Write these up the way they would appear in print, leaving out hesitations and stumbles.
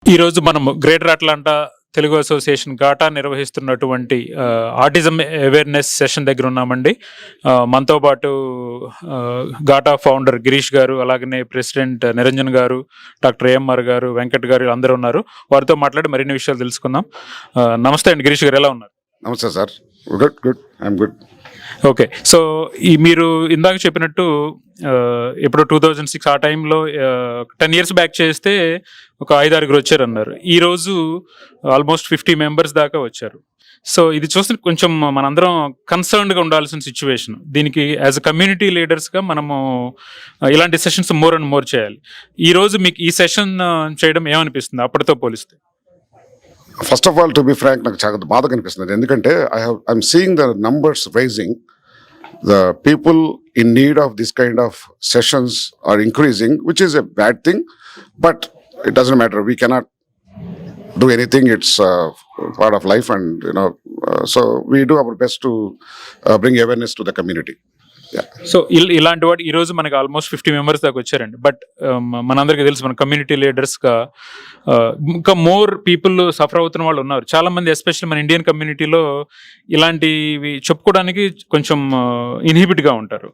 ఈరోజు మనం greater Atlanta Telugu association గాటా నిర్వహిస్తున్నటువంటి ఆటిజం అవేర్నెస్ సెషన్ దగ్గర ఉన్నామండి. మనతో పాటు గాటా ఫౌండర్ గిరీష్ గారు, అలాగనే ప్రెసిడెంట్ నిరంజన్ గారు, డాక్టర్ ఏఎంఆర్ గారు, వెంకట్ గారు అందరూ ఉన్నారు. వారితో మాట్లాడి మరిన్ని విషయాలు తెలుసుకుందాం. నమస్తే అండి గిరీష్ గారు, ఎలా ఉన్నారు? నమస్తే sir. Good I'm good. Okay, so మీరు ఇందాక చెప్పినట్టు ఇప్పుడు 2006 ఆ టైంలో 10 years బ్యాక్ చేస్తే ఒక 5-6 వచ్చారన్నారు. ఈరోజు ఆల్మోస్ట్ 50 members దాకా వచ్చారు. సో ఇది చూస్తే కొంచెం మనందరం కన్సర్న్డ్గా ఉండాల్సిన సిచ్యువేషన్. దీనికి యాజ్ అ కమ్యూనిటీ లీడర్స్గా మనము ఇలాంటి సెషన్స్ మోర్ అండ్ మోర్ చేయాలి. ఈరోజు మీకు ఈ సెషన్ చేయడం ఏమనిపిస్తుంది అప్పటితో పోలిస్తే? First of all, to be frank, నాకు చాలా బాధ కనిపిస్తుంది. ఎందుకంటే I'm seeing the numbers rising. The people in need of this kind of sessions are increasing, which is a bad thing, but it doesn't matter. We cannot do anything. It's part of life, and so we do our best to bring awareness to the community. So ఇలాంటి వాటి ఈరోజు మనకి almost 50 members దాకా వచ్చారండి. But మనందరికీ తెలుసు, మన community లీడర్స్గా ఇంకా మోర్ పీపుల్ సఫర్ అవుతున్న వాళ్ళు ఉన్నారు చాలా మంది. ఎస్పెషల్లీ మన ఇండియన్ కమ్యూనిటీలో ఇలాంటివి చెప్పుకోవడానికి కొంచెం ఇన్హిబిట్గా ఉంటారు.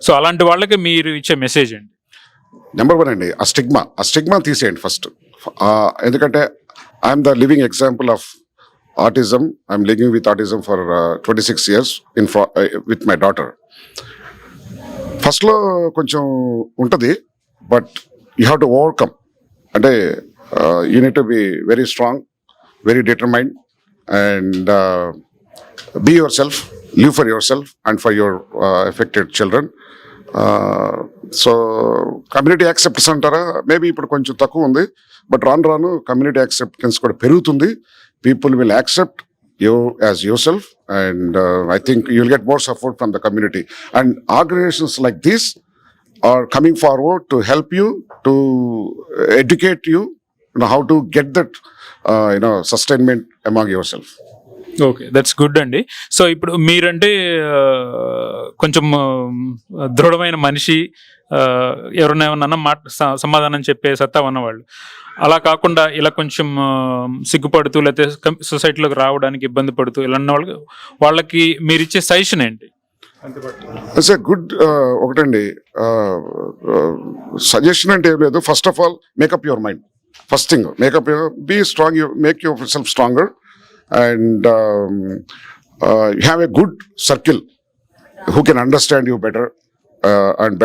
సో అలాంటి వాళ్ళకి మీరు ఇచ్చే మెసేజ్ అండి? నెంబర్ 1 అండి, ఆ స్టిగ్మా తీసేయండి ఫస్ట్. ఎందుకంటే I'm the living example of autism. I'm living with autism for 26 years with my daughter. ఫస్ట్లో కొంచెం ఉంటుంది, but you have to overcome. అంటే you need to be very strong, very determined, and be yourself, live for yourself and for your affected children. So community acceptance అంటారా, maybe ఇప్పుడు కొంచెం తక్కువ ఉంది, but రాను community acceptance కూడా పెరుగుతుంది. People will accept you as yourself, and I think you'll get more support from the community. And organizations like this are coming forward to help you, to educate you, how to get that sustainment among yourself. Okay, that's good అండి. So ఇప్పుడు మీరంటే కొంచెం దృఢమైన మనిషి, ఎవరైనా ఏమన్నా సమాధానం చెప్పే సత్తా ఉన్నవాళ్ళు. అలా కాకుండా ఇలా కొంచెం సిగ్గుపడుతూ, లేకపోతే సొసైటీలోకి రావడానికి ఇబ్బంది పడుతూ ఇలా ఉన్న వాళ్ళకి మీరు ఇచ్చే సజెషన్ ఏంటి? ఇట్స్ ఎ గుడ్ ఒకటండి, సజెషన్ అంటే ఏం లేదు. First of all, make up your mind. First thing, make up be strong, make yourself stronger, and you have a good circle who can understand you better, and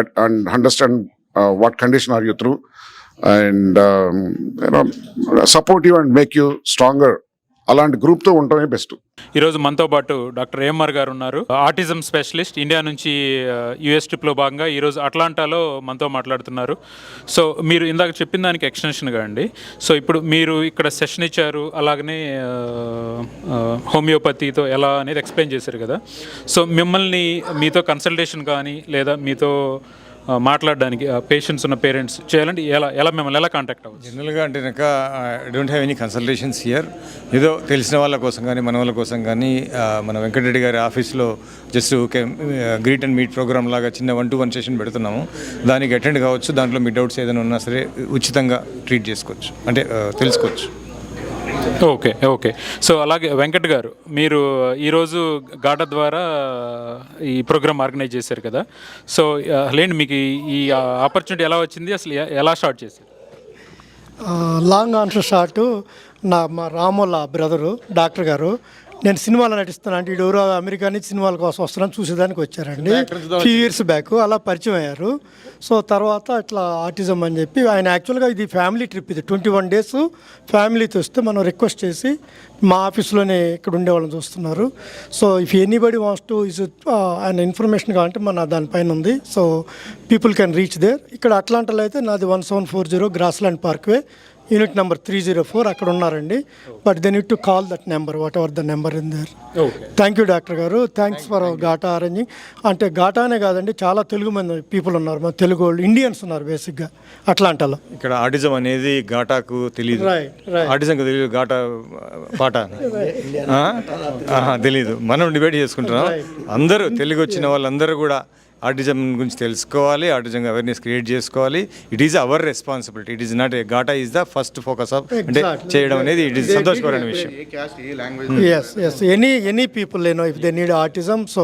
understand what condition are you through, and support you and make you stronger. అలాంటి గ్రూప్తో ఉండటమే best. ఈరోజు మనతో పాటు doctor AMR గారు ఉన్నారు, autism specialist. India నుంచి US ట్రిప్లో భాగంగా ఈరోజు అట్లాంటాలో మనతో మాట్లాడుతున్నారు. సో మీరు ఇందాక చెప్పిన దానికి ఎక్స్టెన్షన్గా అండి, సో ఇప్పుడు మీరు ఇక్కడ సెషన్ ఇచ్చారు, అలాగనే హోమియోపతితో ఎలా అనేది ఎక్స్ప్లెయిన్ చేశారు కదా. సో మిమ్మల్ని మీతో కన్సల్టేషన్ కానీ, లేదా మీతో మాట్లాడడానికి పేషెంట్స్ ఉన్న పేరెంట్స్ చేయాలంటే ఎలా మిమ్మల్ని ఎలా కాంటాక్ట్ అవ్వచ్చు? జనరల్గా అంటే కనుక I don't have any consultations here. ఏదో తెలిసిన వాళ్ళ కోసం కానీ, మన వాళ్ళ కోసం కానీ, మన వెంకటరెడ్డి గారి ఆఫీస్లో just greet and meet program లాగా చిన్న 1-to-1 సెషన్ పెడుతున్నాము. దానికి అటెండ్ కావచ్చు. దాంట్లో మీ డౌట్స్ ఏదైనా ఉన్నా సరే ఉచితంగా ట్రీట్ చేసుకోవచ్చు, అంటే తెలుసుకోవచ్చు. ఓకే. సో అలాగే వెంకట్ గారు, మీరు ఈరోజు గాటా ద్వారా ఈ ప్రోగ్రామ్ ఆర్గనైజ్ చేశారు కదా. సో లేండి, మీకు ఈ ఆపర్చునిటీ ఎలా వచ్చింది, అసలు ఎలా స్టార్ట్ చేశారు? లాంగ్ ఆన్సర్ షార్ట్, మా రామోళ్ళ బ్రదరు డాక్టర్ గారు, నేను సినిమాలో నటిస్తాను అంటే ఎవరో అమెరికా నుంచి సినిమాల కోసం వస్తున్నాను, చూసేదానికి వచ్చారండి. ఫ్యూ ఇయర్స్ బ్యాక్ అలా పరిచయం అయ్యారు. సో తర్వాత ఇట్లా ఆటిజం అని చెప్పి ఆయన, యాక్చువల్గా ఇది ఫ్యామిలీ ట్రిప్, ఇది 21 days ఫ్యామిలీతో వస్తే మనం రిక్వెస్ట్ చేసి మా ఆఫీస్లోనే ఇక్కడ ఉండేవాళ్ళని చూస్తున్నారు. So if anybody wants to ఆయన ఇన్ఫర్మేషన్ కావాలంటే మన దానిపైన ఉంది. So people can reach there. ఇక్కడ అట్లాంటాలో అయితే నాది 1740 గ్రాస్లాండ్ పార్క్వే, యూనిట్ నెంబర్ 304 అక్కడ ఉన్నారండి. But they need to call that number, what ever the number in there. Thank you doctor గారు, థ్యాంక్స్ ఫర్ గాటా అరేంజింగ్. అంటే గాటానే కాదండి, చాలా తెలుగు మంది పీపుల్ ఉన్నారు, మన తెలుగు వాళ్ళు, ఇండియన్స్ ఉన్నారు బేసిక్గా అట్లాంటాలో. ఇక్కడ ఆటిజం అనేది గాటాకు తెలియదు, ఆటిజంకు తెలియదు, గాటా పాట తెలీదు. మనం డిబేట్ చేసుకుంటున్నాం. అందరూ తెలుగు వచ్చిన వాళ్ళందరూ కూడా ఆటిజం గురించి తెలుసుకోవాలి, ఆటిజం అవేర్నెస్ క్రియేట్ చేసుకోవాలి. It is our responsibility. It is not gotta is the first focus of అంటే చేయడం అనేది ఇట్ ఈస్ సంతోషకరమైన విషయం. Yes. Any people, if they need autism, so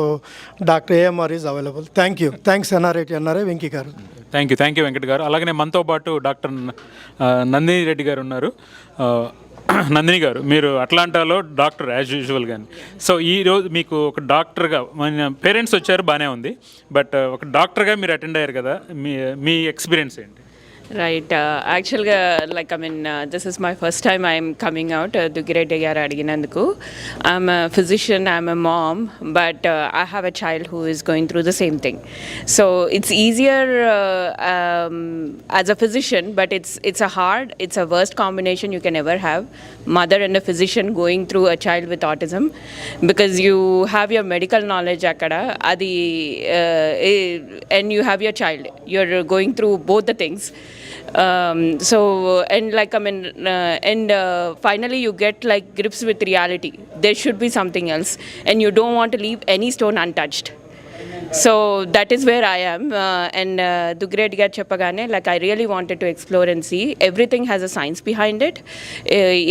Dr. AMR is available. Thank you. Thanks NRA Venky గారు. Thank you Venkat గారు. అలాగనే మనతో పాటు డాక్టర్ నందిని రెడ్డి గారు ఉన్నారు. నందిని గారు, మీరు అట్లాంటాలో డాక్టర్ యాజ్ యూజువల్ కానీ, సో ఈరోజు మీకు ఒక డాక్టర్గా, మన పేరెంట్స్ వచ్చారు బాగానే ఉంది, బట్ ఒక డాక్టర్గా మీరు అటెండ్ అయ్యారు కదా, మీ ఎక్స్పీరియన్స్ ఏంటి? Right. Actually, this is my first time I'm coming out. Dugirede garu adiginanduku. I'm a physician, I'm a mom, but I have a child who is going through the same thing. So it's easier as a physician, but it's a worst combination you can ever have. Mother and a physician going through a child with autism, because you have your medical knowledge akada, adi, and you have your child. You're going through both the things. Finally you get like grips with reality. There should be something else, and you don't want to leave any stone untouched. So that is where I am, and Dugirede garu cheppagane, like I really wanted to explore and see. Everything has a science behind it.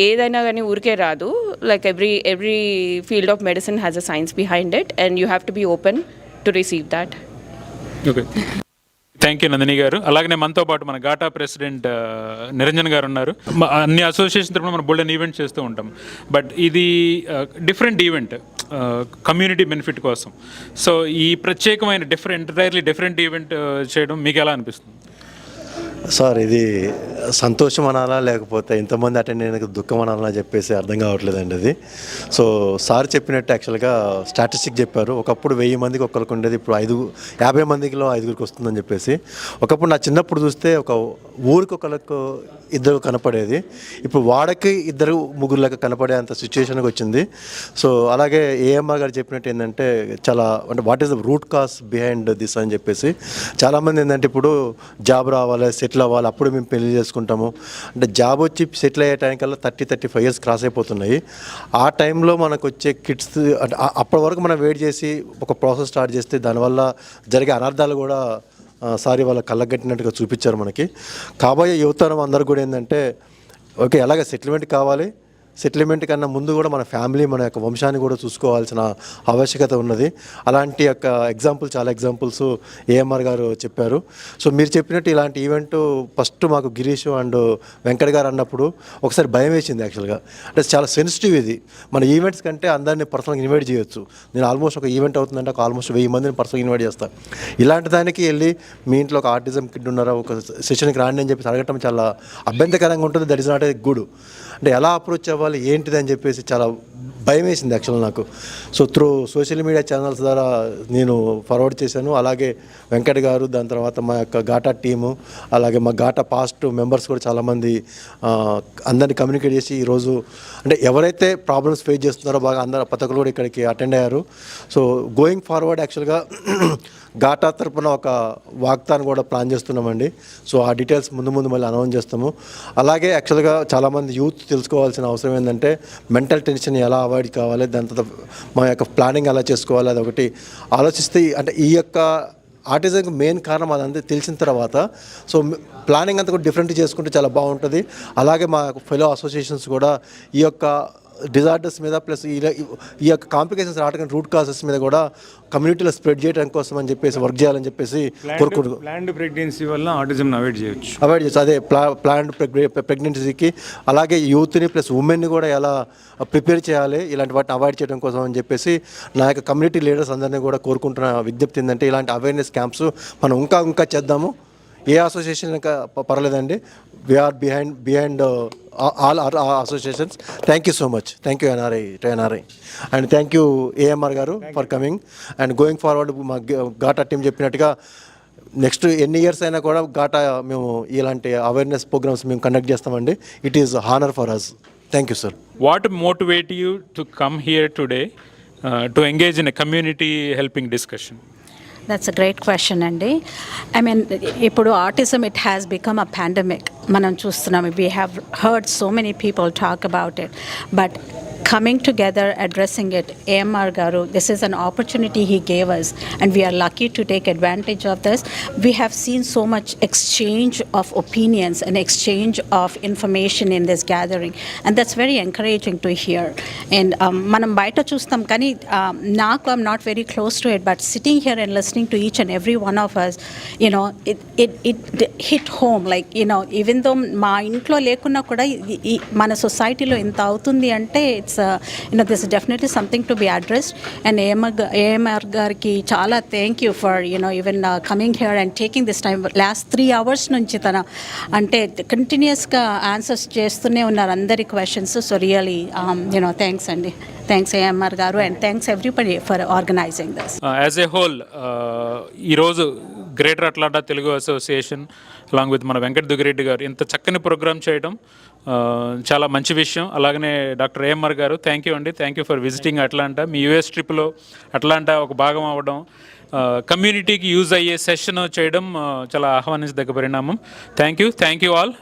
Edaina gani urke raadu. Like every field of medicine has a science behind it, and you have to be open to receive that. Okay, thank you Nandini గారు. అలాగనే మనతో పాటు మన గాటా president Niranjan గారు ఉన్నారు. అన్ని association తరపున మనం బోల్డెన్ ఈవెంట్ చేస్తూ ఉంటాం, బట్ ఇది డిఫరెంట్ ఈవెంట్ కమ్యూనిటీ బెనిఫిట్ కోసం. సో ఈ ప్రత్యేకమైన ఎంటైర్లీ డిఫరెంట్ ఈవెంట్ చేయడం మీకు ఎలా అనిపిస్తుంది? సార్, ఇది సంతోషం అనాలా లేకపోతే ఇంతమంది అటెండ్ అయినందుకు దుఃఖం అనాలా చెప్పేసి అర్థం కావట్లేదండి అది. సో సార్ చెప్పినట్టు యాక్చువల్గా స్టాటిస్టిక్ చెప్పారు. ఒకప్పుడు 1000 మందికి ఒక్కరికి ఉండేది, ఇప్పుడు 50 మందికిలో 5గురికి వస్తుందని చెప్పేసి. ఒకప్పుడు నా చిన్నప్పుడు చూస్తే ఒక ఊరికి ఒకరికి 2 కనపడేది, ఇప్పుడు వాడకి 2-3 లెక్క కనపడే అంత సిచ్యువేషన్కి వచ్చింది. సో అలాగే ఏఎంఆర్ గారు చెప్పినట్టు ఏంటంటే, చాలా అంటే what is the root cause behind this అని చెప్పేసి. చాలామంది ఏంటంటే ఇప్పుడు జాబ్ రావాలి, సెటిల్ అవ్వాలి, అప్పుడు మేము పెళ్లి చేసుకుంటాము అంటే, జాబ్ వచ్చి సెటిల్ అయ్యే టైంకల్లా 30-35 ఇయర్స్ క్రాస్ అయిపోతున్నాయి. ఆ టైంలో మనకు వచ్చే కిడ్స్ అంటే అప్పటి వరకు మనం వెయిట్ చేసి ఒక ప్రాసెస్ స్టార్ట్ చేస్తే దానివల్ల జరిగే అనర్థాలు కూడా సారీ వాళ్ళ కళ్ళగట్టినట్టుగా చూపించారు మనకి. కాబోయే యువతరం అందరూ కూడా ఏంటంటే, ఓకే ఎలాగ సెటిల్మెంట్ కావాలి, సెటిల్మెంట్ కన్నా ముందు కూడా మన ఫ్యామిలీ, మన యొక్క వంశాన్ని కూడా చూసుకోవాల్సిన ఆవశ్యకత ఉన్నది. అలాంటి యొక్క చాలా ఎగ్జాంపుల్స్ ఏఎంఆర్ గారు చెప్పారు. సో మీరు చెప్పినట్టు ఇలాంటి ఈవెంట్ ఫస్ట్ మాకు గిరీష్ అండ్ వెంకట్ గారు అన్నప్పుడు ఒకసారి భయం వేసింది యాక్చువల్గా. అంటే చాలా సెన్సిటివ్ ఇది. మన ఈవెంట్స్ కంటే అందరినీ పర్సనల్గా ఇన్వైట్ చేయొచ్చు. నేను ఆల్మోస్ట్ ఒక ఈవెంట్ అవుతుందంటే ఒక ఆల్మోస్ట్ 1000 మందిని పర్సనల్గా ఇన్వైట్ చేస్తాను. ఇలాంటి దానికి వెళ్ళి మీ ఇంట్లో ఒక ఆర్టిజం కిడ్ ఉన్నారా, ఒక సెషన్కి రాండి అని చెప్పి అడగటం చాలా అభ్యంతరకరంగా ఉంటుంది. That is not a good. అంటే ఎలా అప్రోచ్ అవ్వాలి ఏంటిది అని చెప్పేసి చాలా భయం వేసింది యాక్చువల్గా నాకు. So through social media channels ద్వారా నేను ఫార్వర్డ్ చేశాను. అలాగే వెంకట్ గారు, దాని తర్వాత మా యొక్క గాటా టీము, అలాగే మా గాటా పాస్ట్ మెంబర్స్ కూడా చాలామంది అందరినీ కమ్యూనికేట్ చేసి ఈరోజు అంటే ఎవరైతే ప్రాబ్లమ్స్ ఫేస్ చేస్తున్నారో బాగా అందరూ పథకాలు కూడా ఇక్కడికి అటెండ్ అయ్యారు. సో గోయింగ్ ఫార్వర్డ్ యాక్చువల్గా గాటా తరపున ఒక వాగ్దానం కూడా ప్లాన్ చేస్తున్నామండి. సో ఆ డీటెయిల్స్ ముందు మళ్ళీ అనౌన్స్ చేస్తాము. అలాగే యాక్చువల్గా చాలామంది యూత్ తెలుసుకోవాల్సిన అవసరం ఏంటంటే, మెంటల్ టెన్షన్ ఎలా అవాయిడ్ కావాలి, దాని తర్వాత మా యొక్క ప్లానింగ్ ఎలా చేసుకోవాలి, అదొకటి ఆలోచిస్తే అంటే ఈ యొక్క ఆటిజంకి మెయిన్ కారణం అదంతా తెలిసిన తర్వాత సో ప్లానింగ్ అంతా కూడా డిఫరెంట్ చేసుకుంటే చాలా బాగుంటుంది. అలాగే మా ఫెలో అసోసియేషన్స్ కూడా ఈ యొక్క డిజార్డర్స్ మీద ప్లస్ ఈ యొక్క కాంప్లికేషన్స్ రావడానికి రూట్ కాజెస్ మీద కూడా కమ్యూనిటీలో స్ప్రెడ్ చేయడం కోసం అని చెప్పేసి వర్క్ చేయాలని చెప్పేసి కోరుకుంటున్నాను. ప్లాన్డ్ ప్రెగ్నెన్సీ వల్ల ఆటిజం అవాయిడ్ చేయొచ్చు. అదే ప్లాన్డ్ ప్రెగ్నెన్సీకి అలాగే యూత్ని ప్లస్ ఉమెన్ని కూడా ఎలా ప్రిపేర్ చేయాలి ఇలాంటి వాటిని అవాయిడ్ చేయడం కోసం అని చెప్పేసి నా యొక్క కమ్యూనిటీ లీడర్స్ అందరినీ కూడా కోరుకుంటున్న విజ్ఞప్తి ఏంటంటే, ఇలాంటి అవేర్నెస్ క్యాంప్స్ మనం ఇంకా చేద్దాము. ఏ అసోసియేషన్ ఇంకా పర్లేదండి, we're behind all our associations. Thank you so much. Thank you NRA and thank you AMR garu for coming and going forward. మా గాటా టీం చెప్పినట్టుగా నెక్స్ట్ ఎన్ని ఇయర్స్ అయినా కూడా గాటా మేము ఇలాంటి అవేర్నెస్ ప్రోగ్రామ్స్ మేము కండక్ట్ చేస్తామండి. It is honour for us. Thank you sir. What motivate you to come here today to engage in a community helping discussion? That's a great question అండి. I mean, ఇప్పుడు autism, it has become a pandemic. మనం చూస్తున్నాం, we have heard so many people talk about it. But coming together, addressing it. AMR Garu, this is an opportunity he gave us, and we are lucky to take advantage of this. We have seen so much exchange of opinions and exchange of information in this gathering, and that's very encouraging to hear. And manam baita chustam kani naaku I'm not very close to it, but sitting here and listening to each and every one of us, you know, it hit home. Like, you know, even though మా ఇంట్లో లేకున్నా కూడా మన సొసైటీలో ఇంత అవుతుంది అంటే it's you know, this is definitely something to be addressed. And AMR గారికి చాలా thank you for even coming here and taking this time. Last 3 hours నుంచి తన అంటే కంటిన్యూస్గా ఆన్సర్స్ చేస్తూనే ఉన్నారు అందరి క్వశ్చన్స్. సో రియలీ థ్యాంక్స్ అండి. థ్యాంక్స్ ఏఎంఆర్ గారు, and thanks everybody for organising this. As a whole ఈరోజు greater Atlanta Telugu association along with మన వెంకట దుగ్గిరెడ్డి గారు ఇంత చక్కని ప్రోగ్రామ్ చేయడం చాలా మంచి విషయం. అలాగనే డాక్టర్ ఏఎంఆర్ గారు థ్యాంక్ యూ అండి. Thank you for visiting Atlanta. Me US ట్రిప్లో అట్లాంటా ఒక భాగం అవ్వడం, కమ్యూనిటీకి యూజ్ అయ్యే సెషన్ చేయడం చాలా ఆహ్వానించదగ్గ పరిణామం. Thank you all.